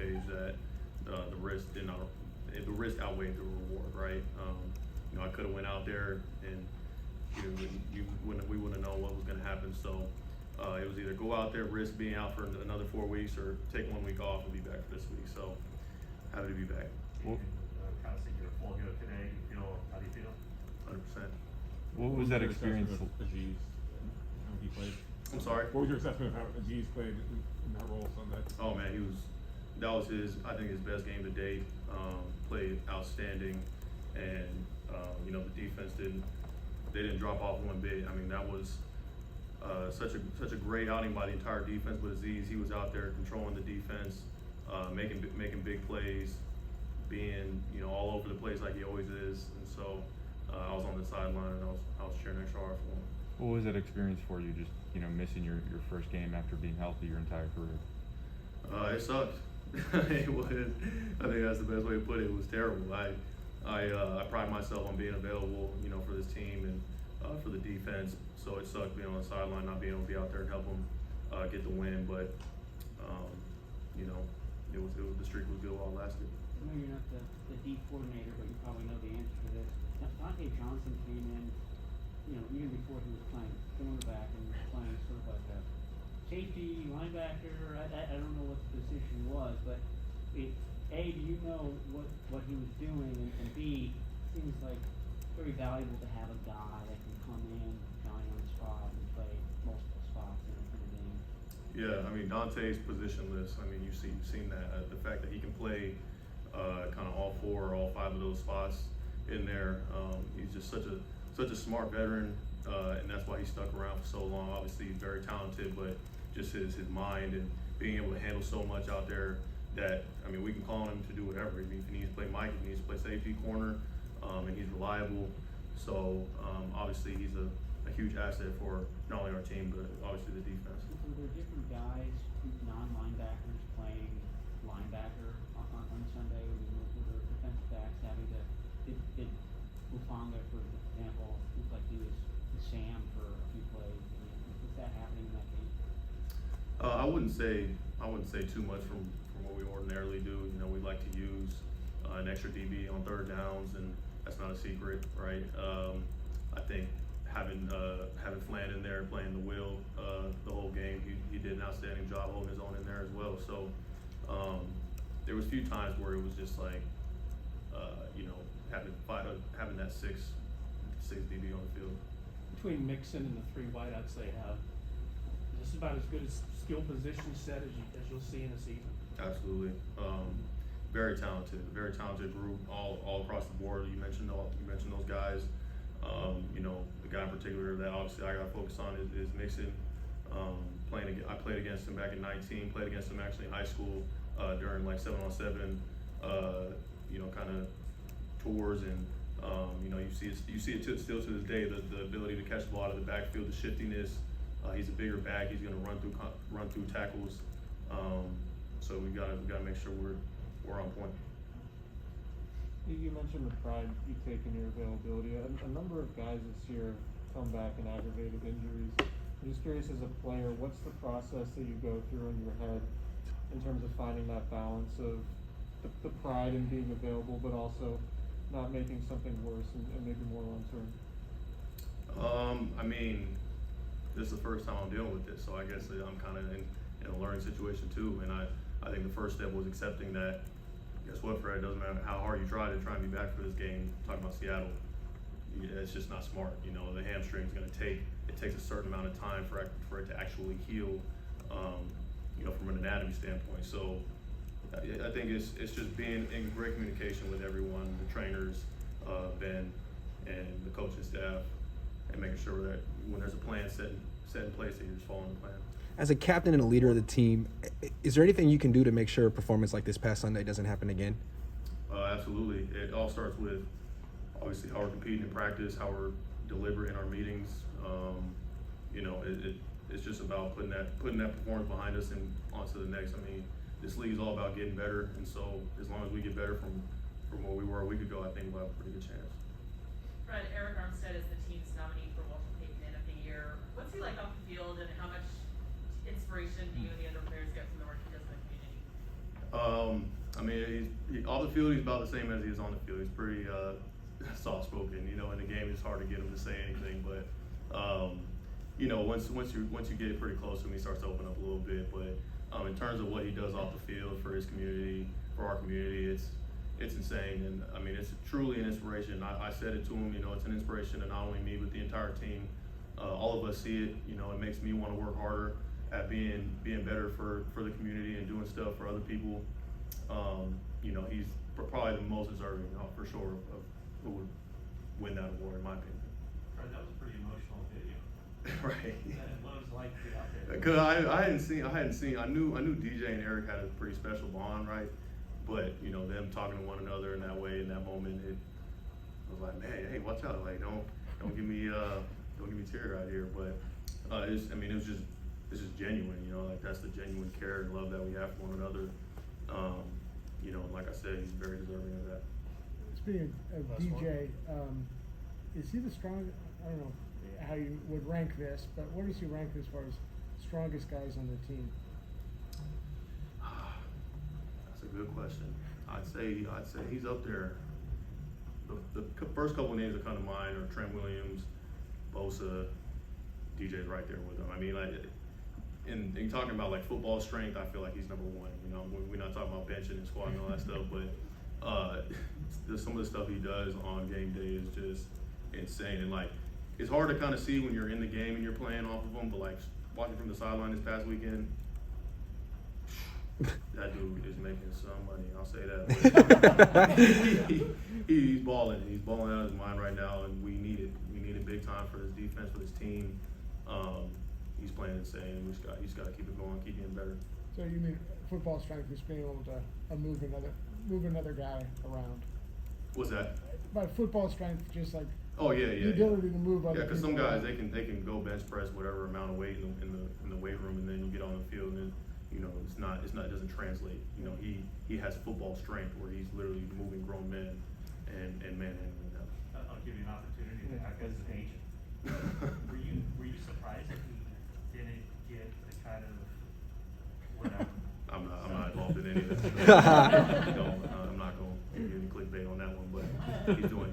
page that the risk outweighed the reward, right? I could have went out there and we wouldn't have known what was going to happen. So it was either go out there, risk being out for another 4 weeks, or take 1 week off and be back for this week. So happy to be back. Well, kind of see your full go today. How do you feel? 100%. What was that experience? Aziz, how he played? I'm sorry? What was your assessment of how Aziz played in that role Sunday? Oh man, that was his best game to date. Played outstanding, and the defense didn't drop off one bit. I mean, that was such a great outing by the entire defense. But Aziz, he was out there controlling the defense, making big plays, being all over the place like he always is. And so I was on the sideline and I was cheering extra hard for him. What was that experience for you? Just missing your first game after being healthy your entire career. It sucked. It was. I think that's the best way to put it. It was terrible. I pride myself on being available, for this team and for the defense. So it sucked being on the sideline, not being able to be out there and help them get the win. But the streak was good while it lasted. I know you're not the D coordinator, but you probably know the answer to this. Dante Johnson came in, even before he was playing cornerback and was playing sort of like a safety, linebacker. I don't know what the position was, but A, do you know what he was doing, and B, it seems like very valuable to have a guy that can come in, Johnny on the spot, and play multiple spots in a game. Yeah, I mean, Dante's positionless. I mean, you've seen that. The fact that he can play kind of all 4 or all 5 of those spots in there. He's just such a smart veteran, and that's why he stuck around for so long. Obviously, he's very talented, but just his mind and being able to handle so much out there that, I mean, we can call on him to do whatever. If he needs to play Mike, if he needs to play safety, corner, and he's reliable. So obviously he's a huge asset for not only our team, but obviously the defense. So there are different guys, non-linebackers, playing linebacker on Sunday, with the defensive backs having to, did Hufanga, for example, look like he was Sam for a few plays? Was that happening in that game? I wouldn't say too much from what we ordinarily do. We like to use an extra DB on 3rd downs, and that's not a secret, right? I think having Flan in there playing the wheel the whole game, he did an outstanding job holding his own in there as well. So there was a few times where it was just like having that six DB on the field. Between Mixon and the 3 wideouts they have, is this about as good a skill position set as you'll see in a season? Absolutely. Very talented group all across the board. You mentioned those guys. The guy in particular that obviously I got to focus on is Mixon. I played against him back in 19. Played against him actually in high school during like 7-on-7, kind of tours, and you see it still to this day, the ability to catch the ball out of the backfield, the shiftiness. He's a bigger back. He's going to run through tackles. So we got to make sure we're on point. You mentioned the pride you take in your availability. A number of guys this year have come back in aggravated injuries. I'm just curious, as a player, what's the process that you go through in your head in terms of finding that balance of the pride in being available, but also not making something worse and maybe more long-term? I mean, this is the first time I'm dealing with this, so I guess I'm kind of in a learning situation too. And I think the first step was accepting that, guess what, Fred, it doesn't matter how hard you try to be back for this game. Talking about Seattle, it's just not smart. The hamstring is going to takes a certain amount of time for it to actually heal, from an anatomy standpoint. So I think it's just being in great communication with everyone, the trainers, Ben, and the coaching staff, and making sure that when there's a plan set in place, that you're just following the plan. As a captain and a leader of the team, is there anything you can do to make sure a performance like this past Sunday doesn't happen again? Absolutely. It all starts with obviously how we're competing in practice, how we're deliberate in our meetings. It's just about putting that performance behind us and onto the next. I mean, this league is all about getting better, and so as long as we get better from where we were a week ago, I think we'll have a pretty good chance. Fred, Eric Armstead is the team's nominee for Walter Payton Man of the Year. What's he like off the field, and how much inspiration do you and the other players get from the work he does in the community? I mean, off the field, he's about the same as he is on the field. He's pretty soft-spoken. You know, in the game, it's hard to get him to say anything. But you know, once you get pretty close to him, he starts to open up a little bit. But in terms of what he does off the field for his community, for our community, it's insane. And I mean, it's truly an inspiration. I said it to him. You know, it's an inspiration to not only me but the entire team. All of us see it. You know, it makes me want to work harder at being better for the community and doing stuff for other people. You know, he's probably the most deserving, for sure, of who would win that award, in my opinion. Fred, that was a pretty emotional video. Right. What was it like to be out there? Cause I hadn't seen. I knew DJ and Eric had a pretty special bond, right? But you know, them talking to one another in that way, in that moment, I was like, man, hey, watch out! Like, don't give me tear out here. But it's just genuine. You know, like that's the genuine care and love that we have for one another. You know, like I said, he's very deserving of that. Speaking of Last DJ, is he the strongest? I don't know how you would rank this, but where does he rank as far as strongest guys on the team? That's a good question. I'd say he's up there. The first couple names that come to mind are Trent Williams, Bosa, DJ's right there with him. I mean, like, in talking about like football strength, I feel like he's number one. You know, we're not talking about benching and squatting and all that stuff, but some of the stuff he does on game day is just insane. And like, it's hard to kind of see when you're in the game and you're playing off of him, but like watching from the sideline this past weekend, that dude is making some money. I'll say that. He's balling. He's balling out of his mind right now, and we need it. We need it big time for his defense, for his team. He's playing insane. He's got to keep it going, keep getting better. So you mean football strength is being able to move another guy around? What's that? By football strength, just like Oh yeah. the ability to move other Yeah, because some people guys around. they can go bench press whatever amount of weight in the weight room, and then you get on the field and you know it doesn't translate. You know he has football strength where he's literally moving grown men and manhandling them. I'll give you an opportunity to act as an agent. Were you surprised that he didn't get the kind of whatever? I'm not involved in any of that. I'm not going to give any clickbait on that one, but he's doing